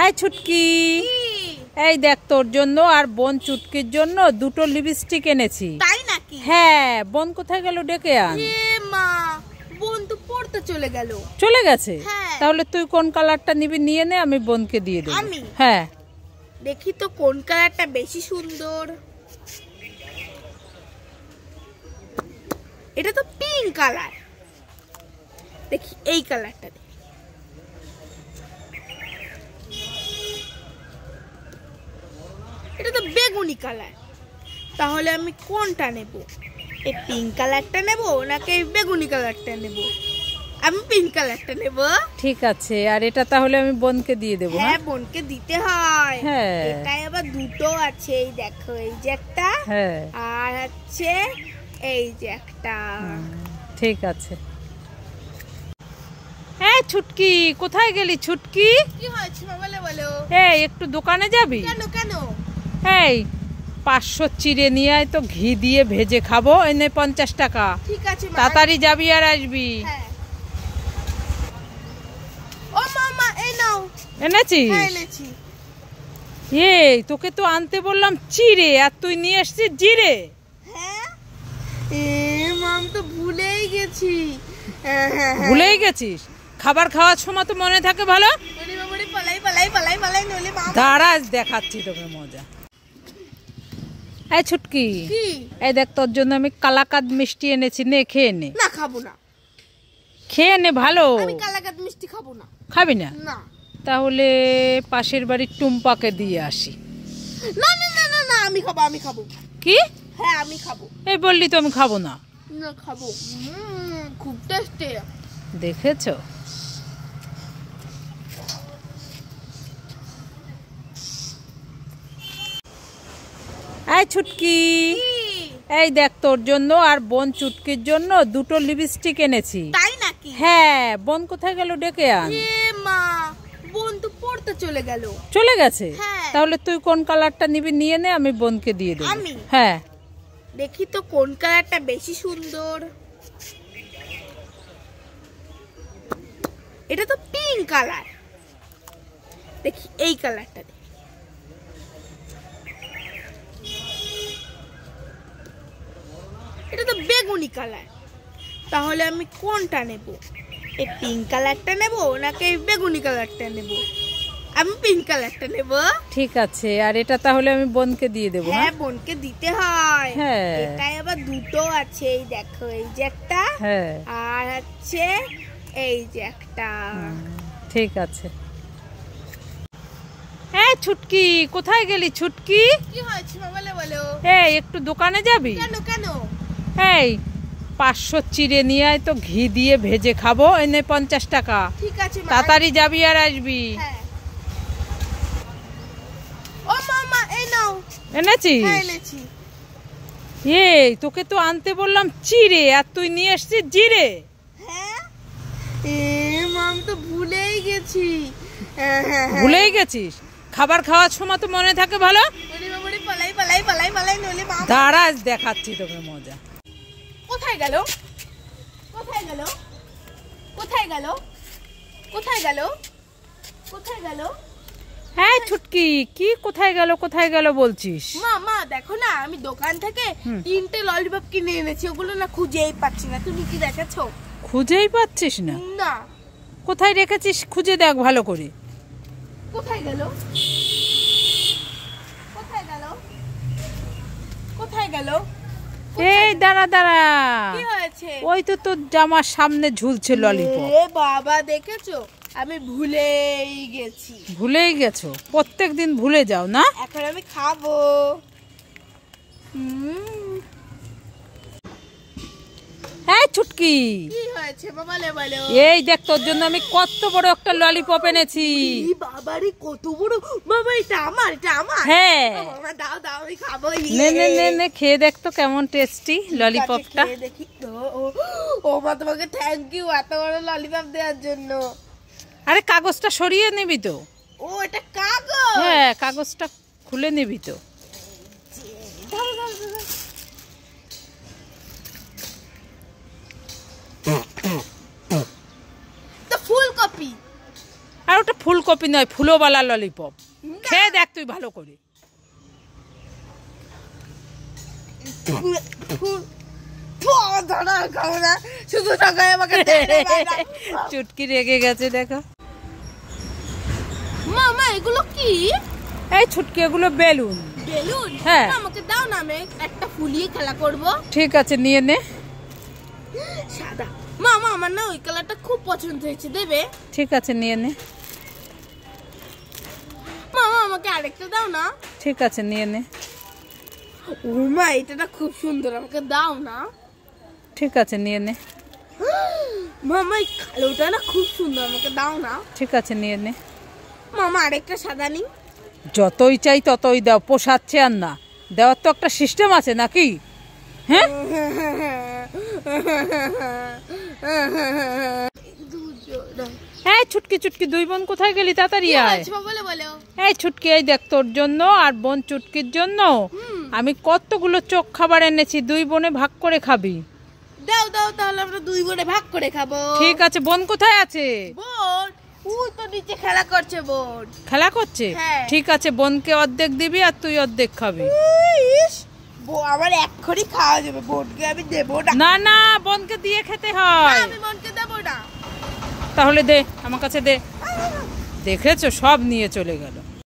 এই ছুটকি, এই দেখ তোর জন্য আর বোন চুটকির জন্য দুটো লিপস্টিক এনেছি। তাই নাকি? হ্যাঁ, বোন কোথায় গেল? ডেকে আন। মা, বোন তো পড়তে চলে গেল। চলে গেছে? হ্যাঁ। তাহলে তুই কোন কালারটা নিবি নিয়ে নে, আমি বোনকে দিয়ে দেব। আমি? হ্যাঁ। দেখি তো কোন কালারটা বেশি সুন্দর। এটা তো পিঙ্ক কালার। দেখি এই কালারটা দেখি। এটা তো বেগুনি কালার। তাহলে আমি কোনটা নেব? এই পিঙ্ক কালারটা নেব নাকি এই বেগুনি কালারটা নেব? আমি পিঙ্ক কালারটা নেব। ঠিক আছে, আর এটা তাহলে আমি বোনকে দিয়ে দেব। হ্যাঁ, বোনকে দিতে হয়। হ্যাঁ। এটাই আবার দুটো আছে, এই দেখো, এই যে একটা, হ্যাঁ, আর আছে এই যে একটা। ঠিক আছে। এই ছুটকি, কোথায় গেলি ছুটকি? কি হয়েছে বলো বলো। এই একটু দোকানে যাবি? কেন কেন? এই 500 চিড়ে নিয়ে আয় তো, ঘি দিয়ে ভেজে খাবো। এনে 50 টাকা। ঠিক আছে মা। তাড়াতাড়ি যাবি আর আসবি। হ্যাঁ। ও মামা, এই নাও। এনেছিস? হ্যাঁ, এনেছি। এই তোকে তো আনতে বললাম চিড়ে, আর তুই নিয়ে এসছিস জিরে। হ্যাঁ, মাম তো ভুলেই গেছি। ভুলেই গেছিস? খাবার খাওয়ার সময় তো মনে থাকে ভালো। পালাই পালাই পালাই পালাই, নইলে মা। দাঁড়া, দেখাচ্ছি তোকে মজা। এই ছুটকি, কি? এই দেখ তোর জন্য আমি কালাকাদ মিষ্টি এনেছি, নে খেয়ে নে। না, খাবো না। খেয়ে নে, ভালো। আমি কালাকাদ মিষ্টি খাবো না। খাবি না? না। তাহলে পাশের বাড়ির টুম্পাকে দিয়ে আসি। না না না না না, আমি খাবো, আমি খাবো। কি? হ্যাঁ, আমি খাবো। এই বললি তো আমি খাবো না। না, খাবো। খুব টেস্টি। দেখেছো? এই ছুটকি, এই দেখ তোর জন্য আর বোন চুটকির জন্য দুটো লিপস্টিক এনেছি। তাই নাকি? হ্যাঁ, বোন কোথায় গেল? ডেকে আন। মা, বোন তো পড়তে চলে গেল। চলে গেছে? হ্যাঁ। তাহলে তুই কোন কালারটা নিবি নিয়ে নে, আমি বোনকে দিয়ে দেব। আমি? হ্যাঁ। দেখি তো কোন কালারটা বেশি সুন্দর। এটা তো পিঙ্ক কালার। দেখি এই কালারটা দেখি। এটা তো বেগুনি কালার। তাহলে আমি কোনটা নেব? এই পিঙ্ক কালারটা নেব নাকি এই বেগুনি কালারটা নেব? আমি পিঙ্ক কালারটা নেব। ঠিক আছে, আর এটা তাহলে আমি বোনকে দিয়ে দেব। হ্যাঁ, বোনকে দিতে হয়। হ্যাঁ। এটাই আবার দুটো আছে, এই দেখো, এই যে একটা, হ্যাঁ, আর আছে এই যে একটা। ঠিক আছে। এই ছুটকি, কোথায় গেলি ছুটকি? কি হয়েছে বলো বলো। এই একটু দোকানে যাবি? কেন কেন? এই 500 চিড়ে নিয়ে আয় তো, ঘি দিয়ে ভেজে খাবো। এনে 50 টাকা। ঠিক আছে মা। তাড়াতাড়ি যাবি আর আসবি। হ্যাঁ। ও মামা, এই নাও। এনেছিস? হ্যাঁ, এনেছি। এই তোকে তো আনতে বললাম চিড়ে, আর তুই নিয়ে এসছিস জিরে। হ্যাঁ, মাম তো ভুলেই গেছি। ভুলেই গেছিস? খাবার খাওয়ার সময় তো মনে থাকে ভালো। পালাই পালাই পালাই পালাই, নইলে মা। দাঁড়া, দেখাচ্ছি তোকে মজা। কোথায় গেল? কোথায় গেল? কোথায় গেল? কোথায় গেল? কোথায় গেল? হ্যাঁ ছুটকি, কি কোথায় গেল কোথায় গেল বলছিস? মা মা, দেখো না, আমি দোকান থেকে 3টে ললিপপ কিনে এনেছি। ওগুলো না খুঁজেই পাচ্ছি না। তুমি কি দেখেছো? খুঁজেই পাচ্ছিস না? না। কোথায় রেখেছিস খুঁজে দেখ ভালো করে। কোথায় গেল? কোথায় গেল? কোথায় গেল? এই দাঁড়া দাঁড়া, কি হয়েছে? ওই তো তোর জামার সামনে ঝুলছে ললিপপ। এ বাবা, দেখেছো? আমি ভুলেই গেছি। ভুলেই গেছো? প্রত্যেকদিন ভুলে যাও না? এখন আমি খাবো। হ্যাঁ ছুটকি, কি হয়েছে বলো বলো। এই দেখ তোর জন্য আমি কত বড় একটা ললিপপ এনেছি। এই বাবারে, কত বড়! বাবা, এটা আমার, এটা আমার। হ্যাঁ। বাবা, দাও দাও, আমি খাবো। নে নে নে নে, খেয়ে দেখ তো কেমন টেস্টি ললিপপটা। দেখি। ও মা, তোমাকে থ্যাংক ইউ এত বড় ললিপপ দেওয়ার জন্য। আরে কাগজটা সরিয়ে নিবি তো। ও, এটা কাগজ। হ্যাঁ, কাগজটা খুলে নিবি তো। দাও দাও দাও। তো ফুলকপি। আর ওটা ফুলকপি নয়, ফুলোবালা ললিপপ। খেয়ে দেখ তুই ভালো করে। চুটকি রেগে গেছে দেখো। মামা এগুলো কি? এই ছুটকি, এগুলো বেলুন। বেলুন? হ্যাঁ। আমাকে দাও না, আমি একটা ফুলিয়ে খেলা করব। ঠিক আছে, নিয়ে নে। সাদা। মামা আমার না ওই কালারটা খুব পছন্দ হয়েছে, দেবে? ঠিক আছে, নিয়ে নে। মামা আমাকে আরেকটা দাও না। ঠিক আছে, নিয়ে নে। ও মা, এটা না খুব সুন্দর, আমাকে দাও না। ঠিক আছে, নিয়ে নে। মামা এই কালোটা না খুব সুন্দর, আমাকে দাও না। ঠিক আছে, নিয়ে নে। মামা আরেকটা সাদা নি। যতই চাই ততই দাও, পোষাচ্ছে আর না। দেওয়ার তো একটা সিস্টেম আছে নাকি? হ্যাঁ, এই ছুটকি চুটকি, দুই বোন কোথায় গেলি? তাড়াতাড়ি আয়। এই ছুটকি, এই দেখ তোর জন্য আর বোন চুটকির জন্য আমি কতগুলো চোখ খাবার এনেছি, দুই বোনে ভাগ করে খাবি। দাও দাও, তাহলে আমরা দুই বোনে ভাগ করে খাবো। ঠিক আছে। বোন কোথায় আছে? বোন ওই তো নিচে খেলা করছে। বোন খেলা করছে? হ্যাঁ। ঠিক আছে, বোনকে অর্ধেক দিবি আর তুই অর্ধেক খাবি। আমার এক্ষুনি খাওয়া যাবে, বোনকে আমি দেবো না। না না, বোনকে দিয়ে খেতে হয়। আমি বোনকে দেবো না। তাহলে দে, আমার কাছে দে। দেখেছো, সব নিয়ে চলে গেল।